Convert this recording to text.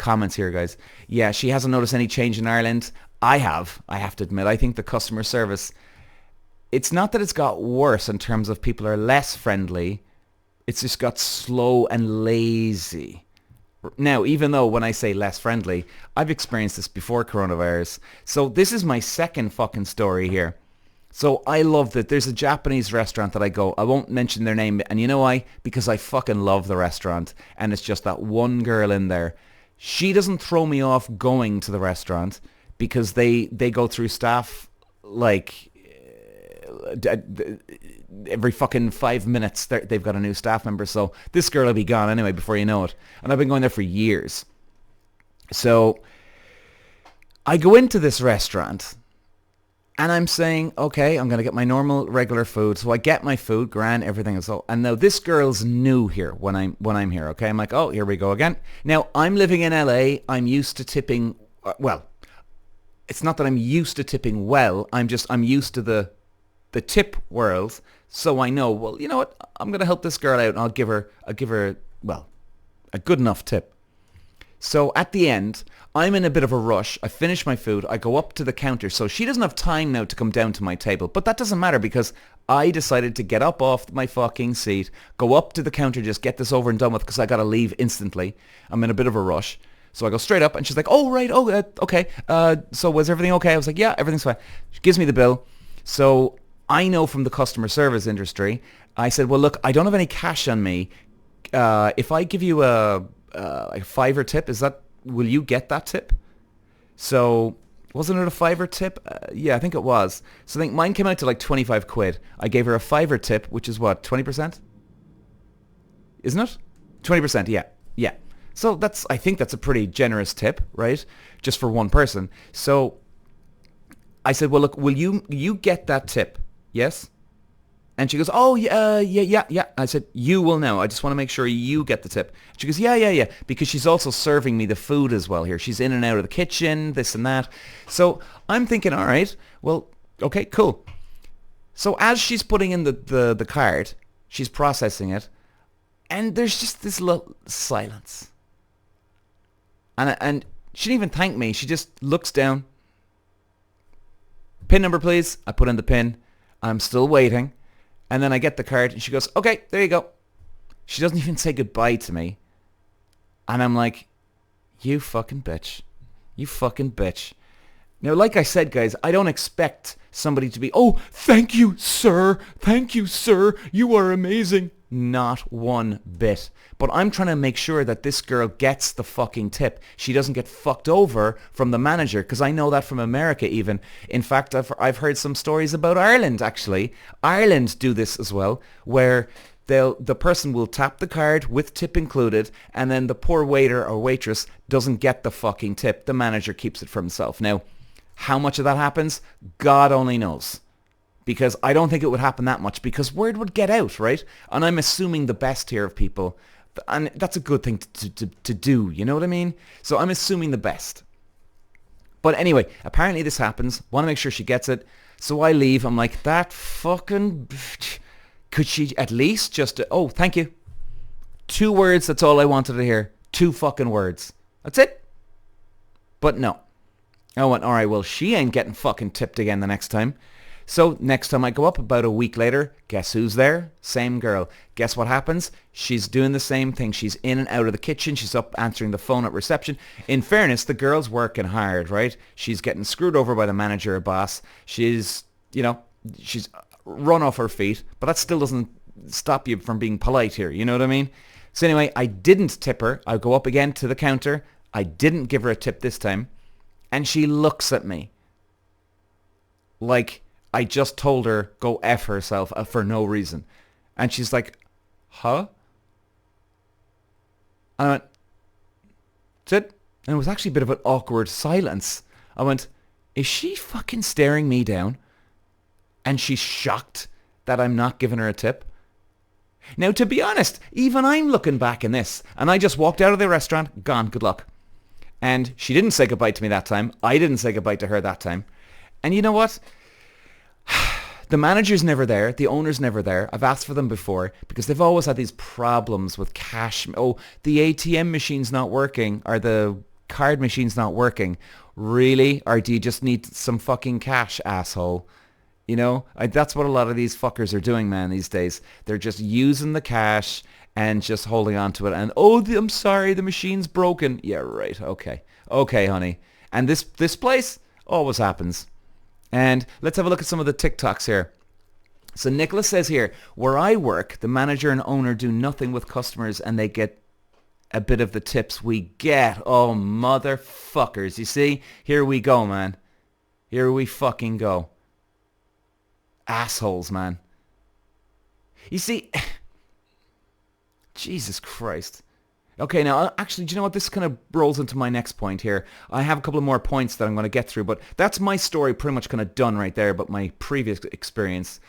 comments here, guys. Yeah, she hasn't noticed any change in Ireland. I have to admit. I think the customer service, it's not that it's got worse in terms of people are less friendly. It's just got slow and lazy. Now, even though when I say less friendly, I've experienced this before coronavirus. So this is my second fucking story here. So I love that there's a Japanese restaurant that I go. I won't mention their name. And you know why? Because I fucking love the restaurant. And it's just that one girl in there. She doesn't throw me off going to the restaurant because they go through staff like every fucking 5 minutes they've got a new staff member. So this girl will be gone anyway before you know it. And I've been going there for years. So I go into this restaurant and I'm saying, okay, I'm going to get my normal regular food. So I get my food, grand, everything is all. And now this girl's new here when I'm here, okay? I'm like, oh, here we go again. Now, I'm living in LA. I'm used to tipping, well, it's not that I'm used to tipping well. I'm used to the tip world. So I know, well, you know what? I'm going to help this girl out and I'll give her, well, a good enough tip. So at the end, I'm in a bit of a rush. I finish my food. I go up to the counter. So she doesn't have time now to come down to my table. But that doesn't matter because I decided to get up off my fucking seat, go up to the counter, just get this over and done with because I got to leave instantly. I'm in a bit of a rush. So I go straight up and she's like, oh, right. Oh, okay. So was everything okay? I was like, yeah, everything's fine. She gives me the bill. So I know from the customer service industry, I said, well, look, I don't have any cash on me. If I give you a $5 tip, will you get that tip? So wasn't it a $5 tip? Yeah, I think it was. So I think mine came out to like 25 quid. I gave her a $5 tip, which is what, 20%? Isn't it? 20%, yeah. Yeah. So I think that's a pretty generous tip, right? Just for one person. So I said, well, look, will you get that tip? Yes? And she goes, oh, yeah. I said, you will know. I just want to make sure you get the tip. She goes, yeah. Because she's also serving me the food as well here. She's in and out of the kitchen, this and that. So I'm thinking, all right, well, okay, cool. So as she's putting in the card, she's processing it, and there's just this little silence. And she didn't even thank me. She just looks down. PIN number, please. I put in the PIN. I'm still waiting. And then I get the card and she goes, okay, there you go. She doesn't even say goodbye to me. And I'm like, you fucking bitch. You fucking bitch. Now, like I said, guys, I don't expect somebody to be, oh, thank you, sir. Thank you, sir. You are amazing. Not one bit. But I'm trying to make sure that this girl gets the fucking tip. She doesn't get fucked over from the manager, because I know that from America even. In fact, I've heard some stories about Ireland, actually. Ireland do this as well, where the person will tap the card with tip included, and then the poor waiter or waitress doesn't get the fucking tip. The manager keeps it for himself. Now, how much of that happens? God only knows. Because I don't think it would happen that much, because word would get out, right? And I'm assuming the best here of people. And that's a good thing to do, you know what I mean? So I'm assuming the best. But anyway, apparently this happens. Want to make sure she gets it. So I leave. I'm like, that fucking... Could she at least just... Oh, thank you. 2 words, that's all I wanted to hear. 2 fucking words. That's it. But no. I went, all right, well, she ain't getting fucking tipped again the next time. So next time I go up, about a week later, guess who's there? Same girl. Guess what happens? She's doing the same thing. She's in and out of the kitchen. She's up answering the phone at reception. In fairness, the girl's working hard, right? She's getting screwed over by the manager or boss. She's run off her feet, but that still doesn't stop you from being polite here. You know what I mean? So anyway, I didn't tip her. I go up again to the counter. I didn't give her a tip this time. And she looks at me like I just told her go F herself for no reason. And she's like, huh? And I went, that's it? And it was actually a bit of an awkward silence. I went, is she fucking staring me down? And she's shocked that I'm not giving her a tip. Now, to be honest, even I'm looking back in this. And I just walked out of the restaurant, gone, good luck. And she didn't say goodbye to me that time. I didn't say goodbye to her that time. And you know what? The manager's never there. The owner's never there. I've asked for them before because they've always had these problems with cash. Oh, the ATM machine's not working, or the card machine's not working. Really? Or do you just need some fucking cash, asshole? You know, that's what a lot of these fuckers are doing, man, these days. They're just using the cash and just holding on to it. And, oh, I'm sorry, the machine's broken. Yeah, right. Okay. Okay, honey. And this place always happens. And let's have a look at some of the TikToks here. So Nicholas says here, where I work, the manager and owner do nothing with customers and they get a bit of the tips we get. Oh, motherfuckers. You see? Here we go, man. Here we fucking go. Assholes, man. You see, Jesus Christ. Okay, now, actually, do you know what? This kind of rolls into my next point here. I have a couple of more points that I'm going to get through, but that's my story pretty much kind of done right there, but my previous experience.